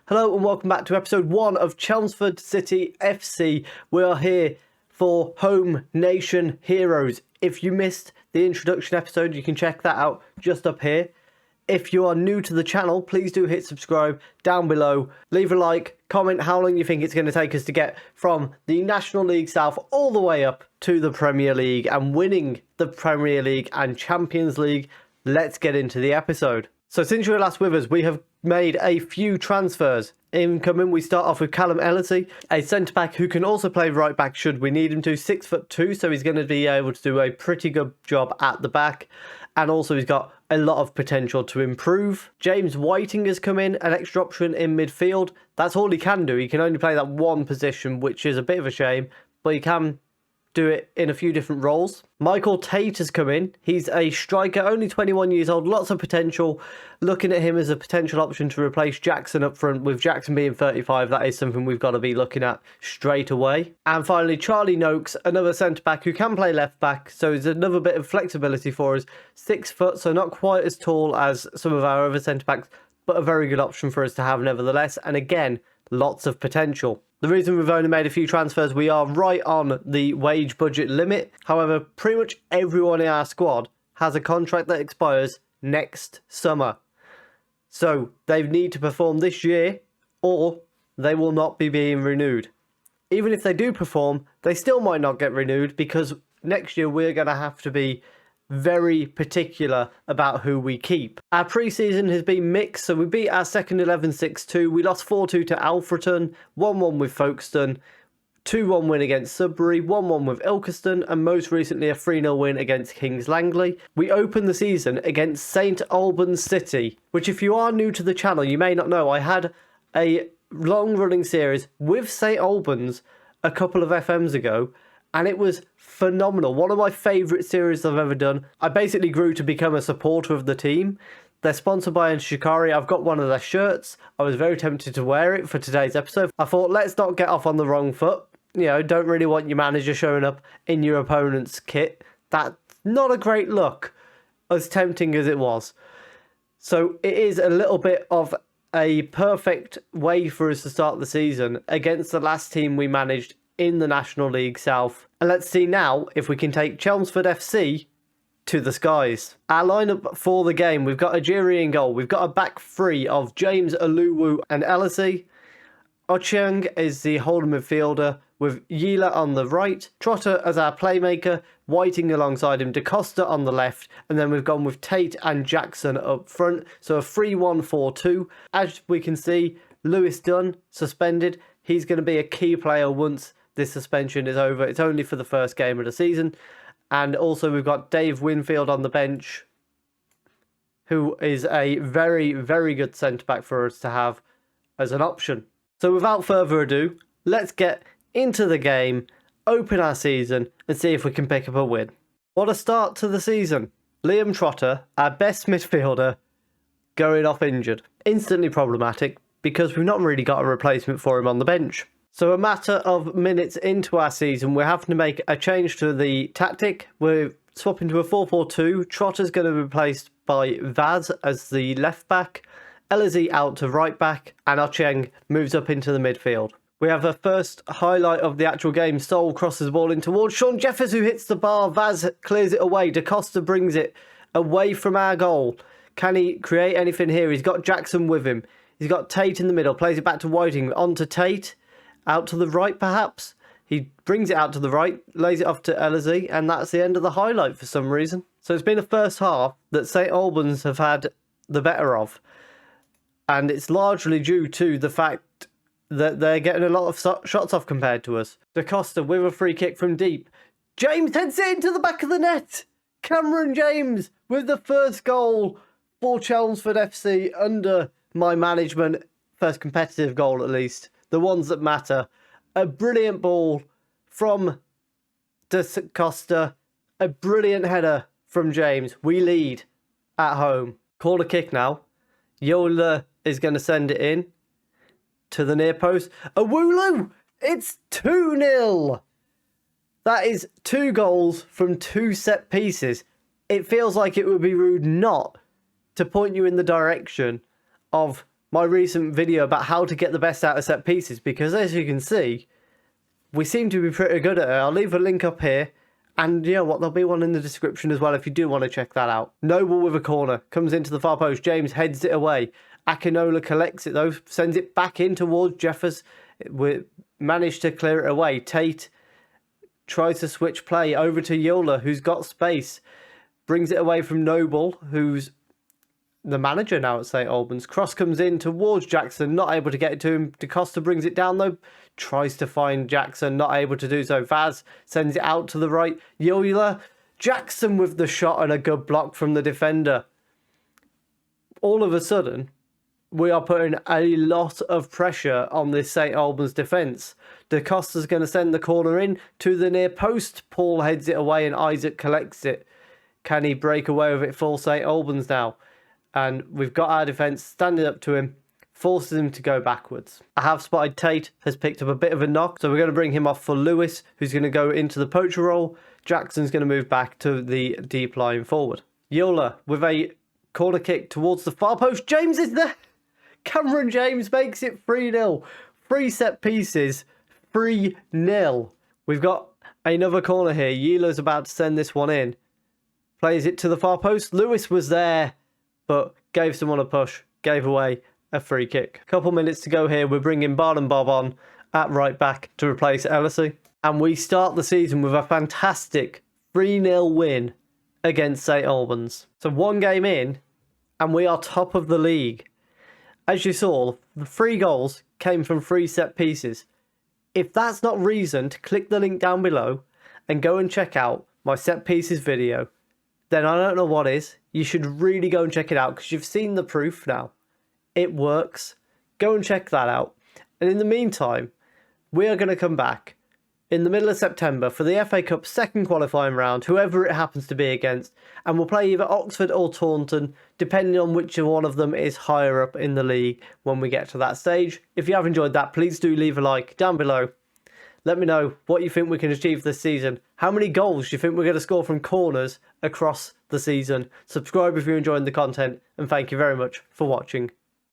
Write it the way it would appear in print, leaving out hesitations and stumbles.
Hello and welcome back to episode 1 of Chelmsford City FC. We are here for Home Nation Heroes. If you missed the introduction episode, you can check that out just up here. If you are new to the channel, please do hit subscribe down below. Leave a like, comment how long you think it's going to take us to get from the National League South all the way up to the Premier League and winning the Premier League and Champions League. Let's get into the episode. So since you were last with us, we have made a few transfers. Incoming, we start off with Callum Ellisy, a centre-back who can also play right-back should we need him to. 6'2", so he's going to be able to do a pretty good job at the back. And also he's got a lot of potential to improve. James Whiting has come in, an extra option in midfield. That's all he can do. He can only play that one position, which is a bit of a shame, but he can do it in a few different roles. Michael Tate has come in. He's a striker, only 21 years old, lots of potential. Looking at him as a potential option to replace Jackson up front. With Jackson being 35, that is something we've got to be looking at straight away. And finally, Charlie Noakes, another centre-back who can play left-back, so there's another bit of flexibility for us. 6 foot, so not quite as tall as some of our other centre-backs, but a very good option for us to have nevertheless. And again, lots of potential. The reason we've only made a few transfers, we are right on the wage budget limit. However, pretty much everyone in our squad has a contract that expires next summer. So they need to perform this year or they will not be being renewed. Even if they do perform, they still might not get renewed because next year we're going to have to be very particular about who we keep. Our pre-season has been mixed, so we beat our second 11 6-2. We lost 4-2 to Alfreton, 1-1 with Folkestone, 2-1 win against Sudbury, 1-1 with Ilkeston, and most recently a 3-0 win against Kings Langley. We opened the season against St Albans City, which if you are new to the channel, you may not know, I had a long-running series with St Albans a couple of FMs ago, and it was phenomenal. One of my favourite series I've ever done. I basically grew to become a supporter of the team. They're sponsored by Shikari. I've got one of their shirts. I was very tempted to wear it for today's episode. I thought, let's not get off on the wrong foot. You know, don't really want your manager showing up in your opponent's kit. That's not a great look, as tempting as it was. So it is a little bit of a perfect way for us to start the season against the last team we managed in the National League South. And let's see now if we can take Chelmsford FC to the skies. Our lineup for the game, we've got Ajiri in goal. We've got a back three of James Aluwu and Ellisy. Ochieng is the holding midfielder with Yila on the right. Trotter as our playmaker, Whiting alongside him, DaCosta on the left, and then we've gone with Tate and Jackson up front. So a 3-1-4-2. As we can see, Lewis Dunn suspended. He's going to be a key player once this suspension is over. It's only for the first game of the season. And also we've got Dave Winfield on the bench, who is a very, very good centre-back for us to have as an option. So without further ado, let's get into the game, open our season, and see if we can pick up a win. What a start to the season. Liam Trotter, our best midfielder, going off injured. Instantly problematic because we've not really got a replacement for him on the bench. So a matter of minutes into our season, we're having to make a change to the tactic. We're swapping to a 4-4-2. Trotter's going to be replaced by Vaz as the left back. Ellisy out to right back. And Ochieng moves up into the midfield. We have a first highlight of the actual game. Sol crosses the ball in towards Sean Jeffers, who hits the bar. Vaz clears it away. DaCosta brings it away from our goal. Can he create anything here? He's got Jackson with him. He's got Tate in the middle. Plays it back to Whiting. On to Tate. Out to the right, perhaps. He brings it out to the right, lays it off to Ellisy, and that's the end of the highlight for some reason. So it's been a first half that St Albans have had the better of. And it's largely due to the fact that they're getting a lot of shots off compared to us. DaCosta with a free kick from deep. James heads it into the back of the net. Cameron James with the first goal for Chelmsford FC under my management. First competitive goal at least. The ones that matter. A brilliant ball from DaCosta. A brilliant header from James. We lead at home. Corner kick now. Yola is going to send it in to the near post. Awulu! It's 2-0. That is 2 goals from 2 set pieces. It feels like it would be rude not to point you in the direction of my recent video about how to get the best out of set pieces, because as you can see, we seem to be pretty good at it. I'll leave a link up here, and you know what, there'll be one in the description as well if you do want to check that out. Noble with a corner, comes into the far post, James heads it away. Akinola collects it though, sends it back in towards Jeffers. We managed to clear it away. Tate tries to switch play over to Yola, who's got space. Brings it away from Noble, who's the manager now at St Albans. Cross comes in towards Jackson, not able to get it to him. DaCosta brings it down though. Tries to find Jackson, not able to do so. Vaz sends it out to the right. Yola, Jackson with the shot and a good block from the defender. All of a sudden, we are putting a lot of pressure on this St Albans defence. DaCosta's going to send the corner in to the near post. Paul heads it away and Isaac collects it. Can he break away with it for St Albans now? And we've got our defence standing up to him, forces him to go backwards. I have spotted Tate has picked up a bit of a knock, so we're going to bring him off for Lewis, who's going to go into the poacher role. Jackson's going to move back to the deep line forward. Yola with a corner kick towards the far post. James is there. Cameron James makes it 3-0. 3 set pieces, 3-0. We've got another corner here. Yela's about to send this one in. Plays it to the far post. Lewis was there, but gave someone a push. Gave away a free kick. Couple minutes to go here. We're bringing Barn and Bob on at right back to replace Ellisy. And we start the season with a fantastic 3-0 win against St Albans. So 1 game in, and we are top of the league. As you saw, the 3 goals came from 3 set pieces. If that's not reason to click the link down below and go and check out my set pieces video, then I don't know what is. You should really go and check it out because you've seen the proof now. It works. Go and check that out. And in the meantime, we are going to come back in the middle of September for the FA Cup second qualifying round, whoever it happens to be against, and we'll play either Oxford or Taunton, depending on which one of them is higher up in the league when we get to that stage. If you have enjoyed that, please do leave a like down below. Let me know what you think we can achieve this season. How many goals do you think we're going to score from corners across the season? Subscribe if you're enjoying the content, and thank you very much for watching.